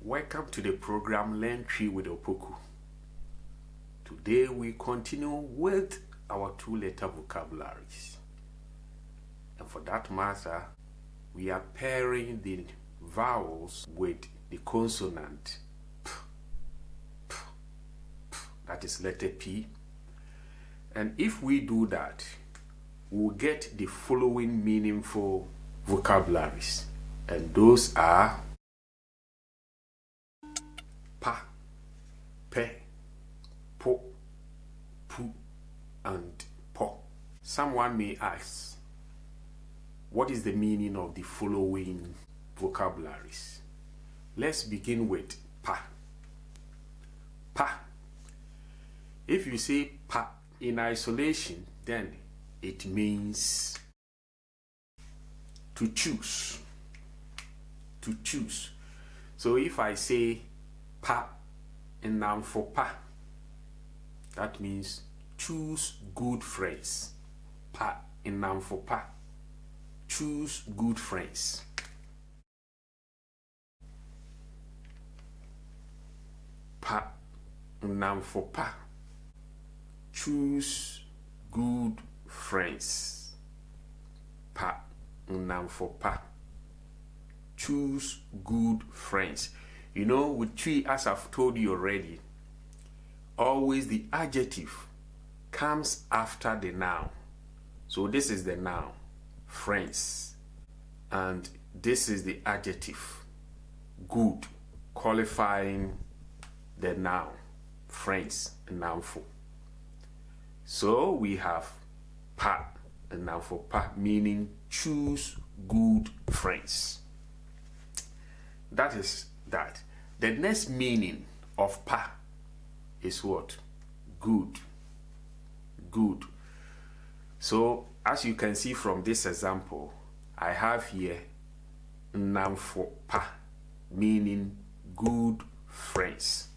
Welcome to the program Learn Tree with Opoku. Today we continue with our two-letter vocabularies. And for that matter, we are pairing the vowels with the consonant P, that is letter P. And if we do that, we'll get the following meaningful vocabularies. And those are pa, pe, po, pu, and po. Someone may ask, what is the meaning of the following vocabularies? Let's begin with pa. Pa. If you say pa in isolation, then it means to choose. To choose. So if I say pa in noun for pa, that means choose good friends. Pa in noun for pa, choose good friends. Pa in noun for pa, choose good friends. Pa in noun for pa, choose good friends. You know, with tree, as I've told you already, always the adjective comes after the noun. So this is the noun, friends, and this is the adjective, good, qualifying the noun, friends, a noun for. So we have pa, a noun for pa, meaning choose good friends. That is that. The next meaning of pa is what? Good. Good. So as you can see from this example, I have here noun for pa, meaning good friends.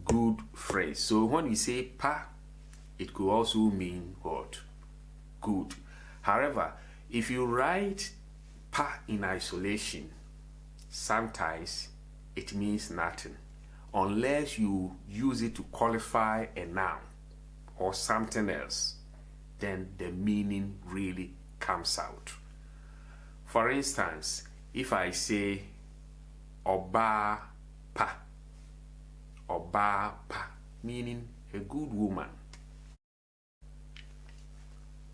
Good friends. So when we say pa, it could also mean what? Good. However, if you write pa in isolation, sometimes it means nothing unless you use it to qualify a noun or something else. Then the meaning really comes out. For instance, if I say oba pa, meaning a good woman.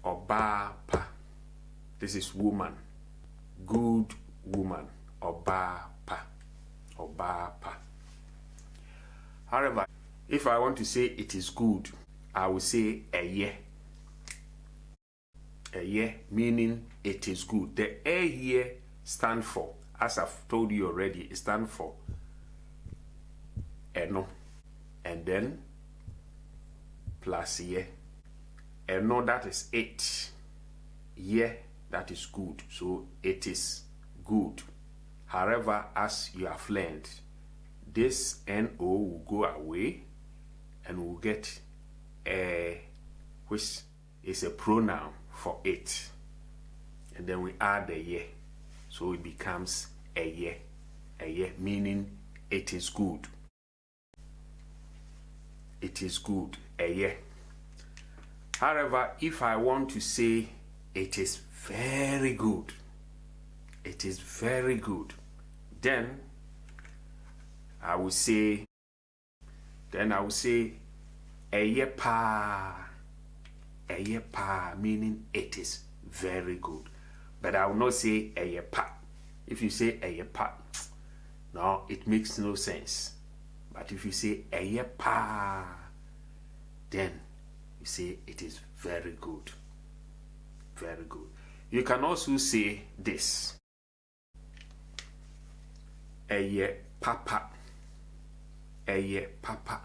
Oba pa, this is woman, good woman. Oba pa, oba pa. However, if I want to say it is good, I will say eye. Eye, meaning it is good. The a here stands for, as I've told you already, it stands for eno, and then plus ye. Eno, that is it. Ye, that is good. So it is good. However, as you have learned, this no will go away and we'll get a, which is a pronoun for it. And then we add a ye. So it becomes a ye, meaning it is good. It is good, a ye. However, if I want to say it is very good, it is very good, then I will say eye pa, meaning it is very good. But I will not say eye pa. If you say eye pa, no, it makes no sense. But if you say eye pa, then you say it is very good. Very good. You can also say this. Eye papa. Eye papa.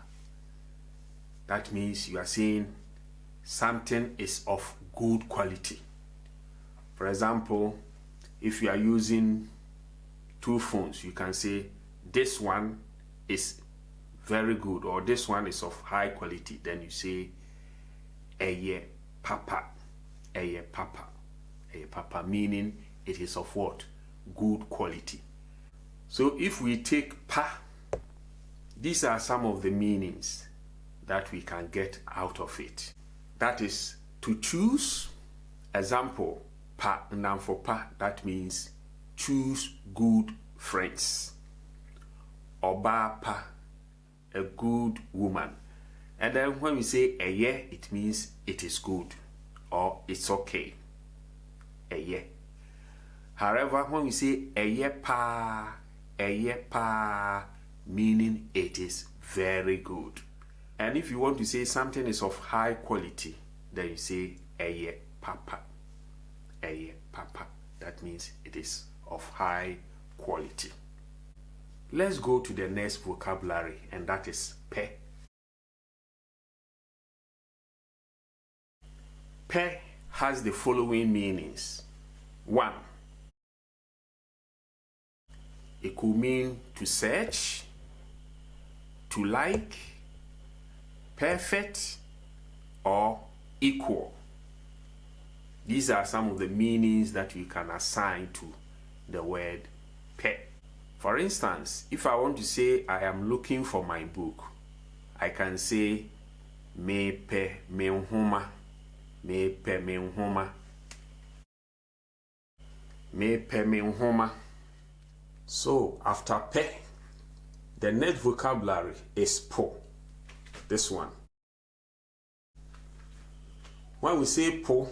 That means you are saying something is of good quality. For example, if you are using two phones, you can say this one is very good or this one is of high quality. Then you say eye papa. Eye papa. Eye papa, meaning it is of what? Good quality. So if we take pa, these are some of the meanings that we can get out of it. That is to choose. Example, pa, noun for pa, that means choose good friends. Oba pa, a good woman. And then when we say eye, it means it is good or it's okay. Eye. However, when we say eye pa, meaning it is very good. And if you want to say something is of high quality, then you say eye papa. Eye papa. That means it is of high quality. Let's go to the next vocabulary, and that is pe. Pe has the following meanings. 1. It could mean to search, to like, perfect, or equal. These are some of the meanings that we can assign to the word pe. For instance, if I want to say I am looking for my book, I can say me pe me nhoma, me pe me nhoma, me pe me nhoma. So after pe, the next vocabulary is po. This one. When we say po,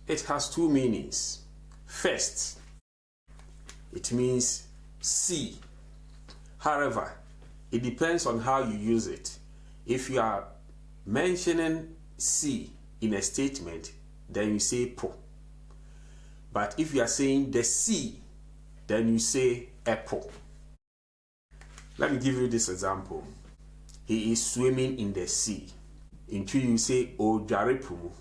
it has two meanings. First, it means see. However, it depends on how you use it. If you are mentioning see in a statement, then you say po. But if you are saying the sea, then you say apple. Let me give you this example. He is swimming in the sea. In Twi you say ojaripumu.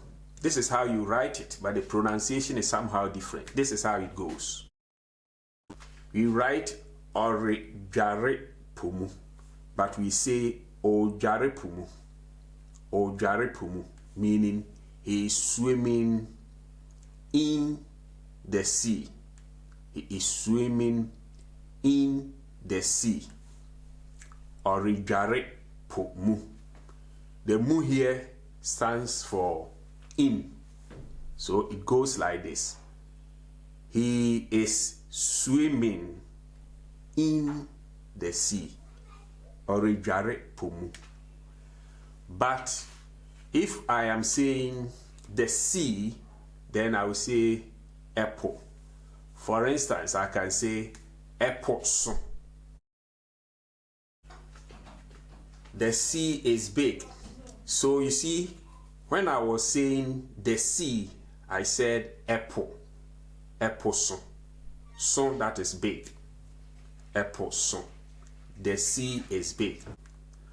This is how you write it, but the pronunciation is somehow different. This is how it goes. We write orijarepumu, but we say ojaripumu. Ojaripumu, meaning he is swimming in the sea. He is swimming in the sea. Orijarepumu. The mu here stands for in. So it goes like this. He is swimming in the sea. Orijarepumu. But if I am saying the sea, then I will say apple. For instance, I can say apple so. The sea is big. So you see, when I was saying the sea, I said apple. Apple so. So that is big. Apple so. The sea is big.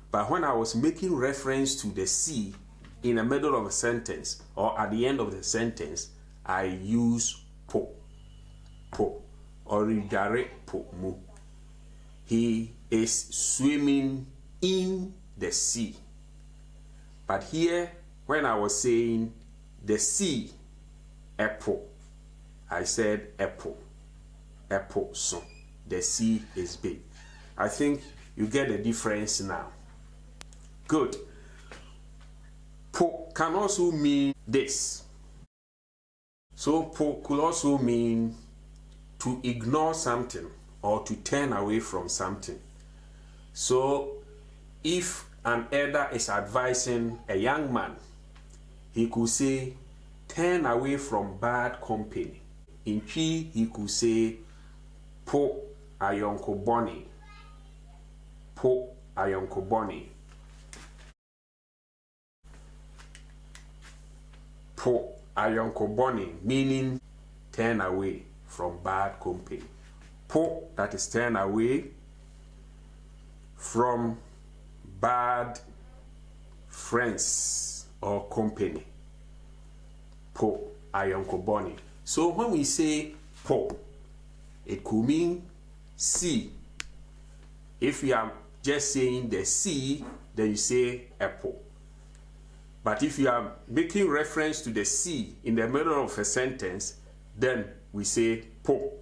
But when I was making reference to the sea in the middle of a sentence or at the end of the sentence, I use po. Po. Orijare po mu. He is swimming in the sea. But here, when I was saying the sea, apple, I said apple. Apple so. The sea is big. I think you get the difference now. Good. Po can also mean this. So po could also mean to ignore something or to turn away from something. So if an elder is advising a young man, he could say, turn away from bad company. In Twi, he could say, po ayonko boni. Po ayonko boni. Po ayonko boni, meaning turn away from bad company. Po, that is turn away from bad friends or company. Po ayonko boni. So when we say po, it could mean sea. If you are just saying the sea, then you say apple. But if you are making reference to the sea in the middle of a sentence, then we say po.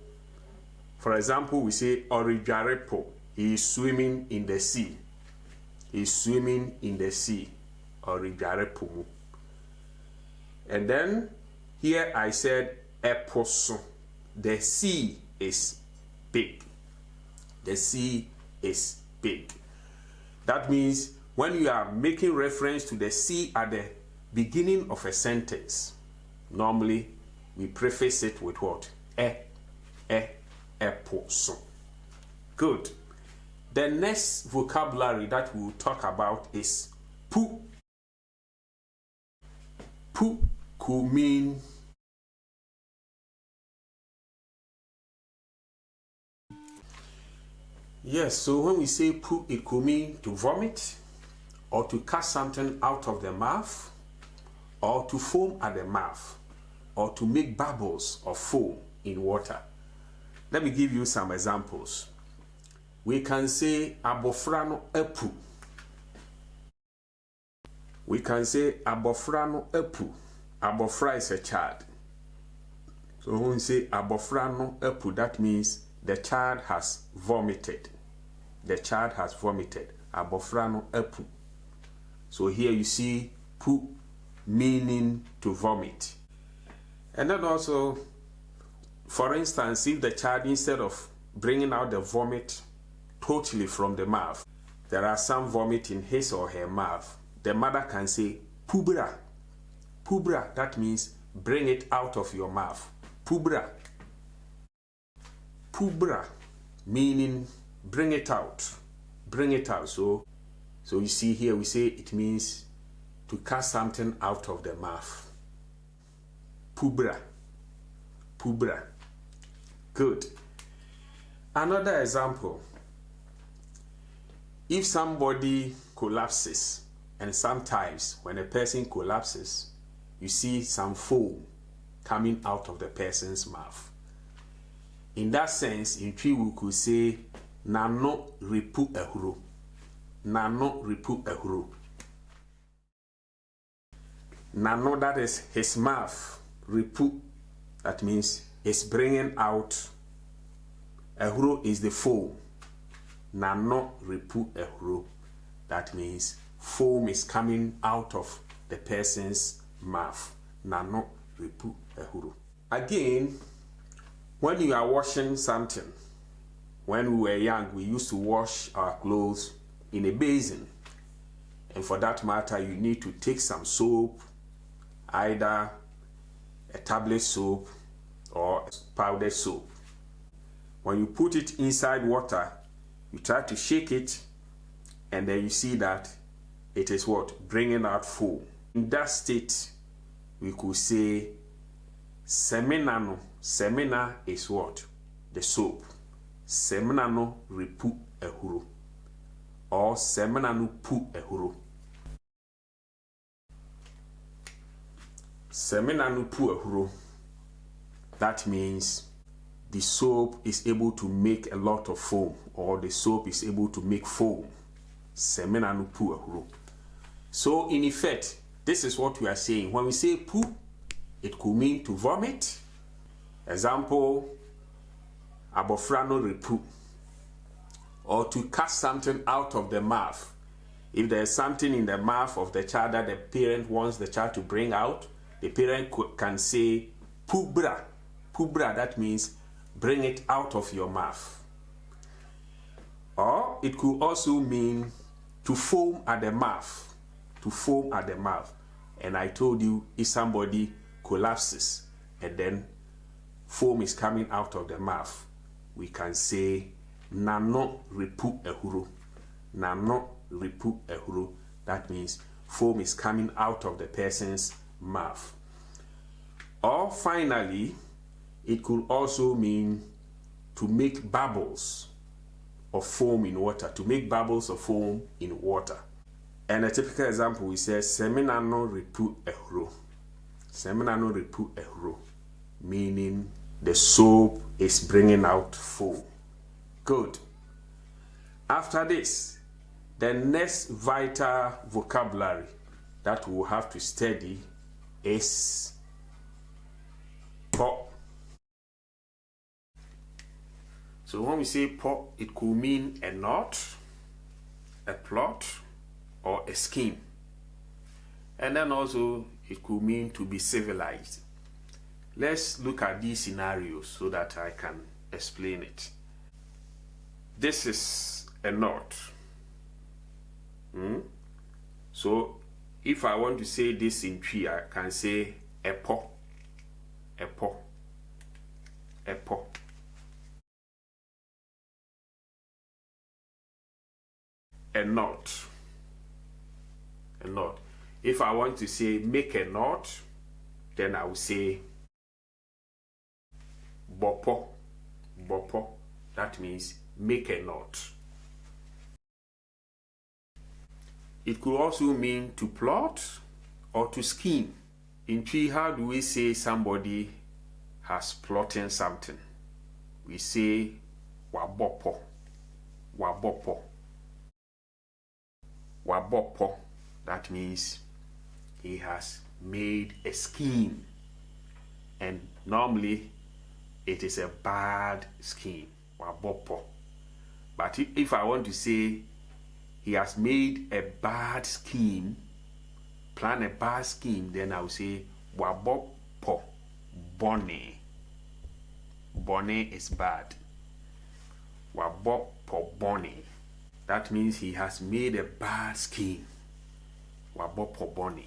For example, we say Orijarepo. He is swimming in the sea. He is swimming in the sea. Orijarepo. And then here I said Eposo. The sea is big. The sea is big. That means when you are making reference to the sea at the beginning of a sentence, normally we preface it with what? Eposo. Good. The next vocabulary that we will talk about is pu. Pu could mean yes, so when we say pu, it could mean to vomit, or to cast something out of the mouth, or to foam at the mouth, or to make bubbles of foam in water. Let me give you some examples. We can say abofra no epu. We can say abofra no epu. Abofra is a child. So when we say abofra no epu, that means the child has vomited. The child has vomited. Abofra no epu. So here you see pu meaning to vomit. And then also, for instance, if the child, instead of bringing out the vomit totally from the mouth, there are some vomit in his or her mouth, the mother can say pubra. Pubra, that means bring it out of your mouth. Pubra. Pubra, meaning bring it out. Bring it out. So you see here we say it means to cast something out of the mouth. Pubra. Pubra. Good. Another example. If somebody collapses, and sometimes when a person collapses, you see some foam coming out of the person's mouth. In that sense, in Twi we could say nano ripu ehuro. Nano ripu ehuro. Nano, that is his mouth. Ripu, that means it's bringing out. Ehuro is the foam. Nano ripu ehuro. That means foam is coming out of the person's mouth. Nano ripu ehuro. Again, when you are washing something, when we were young, we used to wash our clothes in a basin. And for that matter, you need to take some soap, either a tablet soap or powdered soap. When you put it inside water, you try to shake it, and then you see that it is what? Bringing out foam. In that state, we could say seminano. Semina is what? The soap. Seminano ripu ehuro. Or seminano pu ehuro. Seminano pu ehuro. That means the soap is able to make a lot of foam, or the soap is able to make foam. Seminano pu ehuro. So in effect, this is what we are saying. When we say pu, it could mean to vomit. Example, abofra no ripu. Or to cast something out of the mouth. If there is something in the mouth of the child that the parent wants the child to bring out, the parent can say pubra. Pubra, that means bring it out of your mouth. Or it could also mean to foam at the mouth. To foam at the mouth. And I told you, if somebody collapses and then foam is coming out of the mouth, we can say nano ripu ehuro. Nano ripu ehuro. That means foam is coming out of the person's mouth. Or finally, it could also mean to make bubbles of foam in water. To make bubbles of foam in water. And a typical example, we say seminano ripu ehuro. Seminano ripu ehuro, meaning the soap is bringing out foam. Good. After this, the next vital vocabulary that we'll have to study is po. So when we say po, it could mean a knot, a plot, or a scheme. And then also it could mean to be civilized. Let's look at these scenarios so that I can explain it. This is a knot. So if I want to say this in Twi, I can say epo, epo, epo. A knot, a knot. If I want to say make a knot, then I will say bopo, bopo. That means make a knot. It could also mean to plot or to scheme. In Twi, how do we say somebody has plotting something? We say wabopo, wabopo, wabopo. That means he has made a scheme, and normally it is a bad scheme, wabopo. But if I want to say he has made a bad scheme, plan a bad scheme, then I will say wabopo bone. Bone is bad. Wabopo bone. That means he has made a bad scheme. Wabopo bone.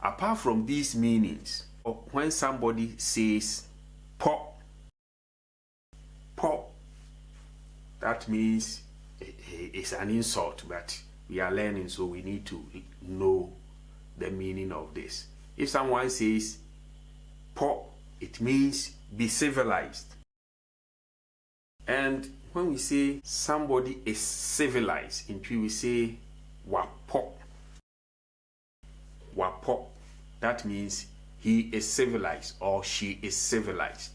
Apart from these meanings, when somebody says po, po, that means it's an insult, but we are learning, so we need to know the meaning of this. If someone says po, it means be civilized. And when we say somebody is civilized, in Twi we say wapo, wapo. That means he is civilized or she is civilized.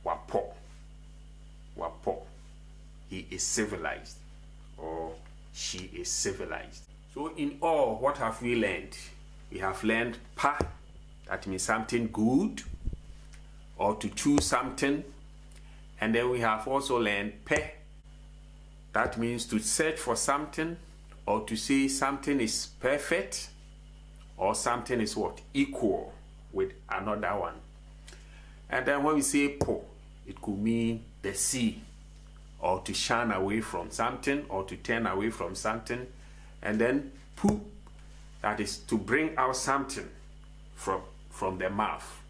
Wapo, wapo. He is civilized or she is civilized. So in all, what have we learned? We have learned pa, that means something good or to choose something. And then we have also learned pe, that means to search for something or to say something is perfect or something is what? Equal with another one. And then when we say po, it could mean the sea, or to shun away from something, or to turn away from something. And then pu, that is to bring out something from the mouth,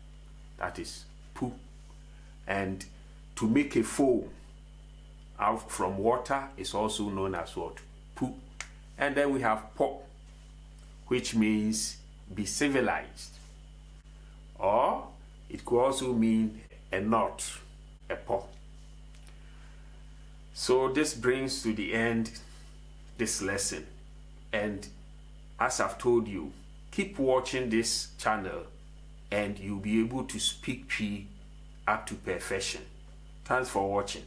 that is pu. And to make a foam out from water is also known as what? Pu. And then we have po, which means be civilized. Or it could also mean a knot, a po. So this brings to the end this lesson. And as I've told you, keep watching this channel and you'll be able to speak Twi up to perfection. Thanks for watching.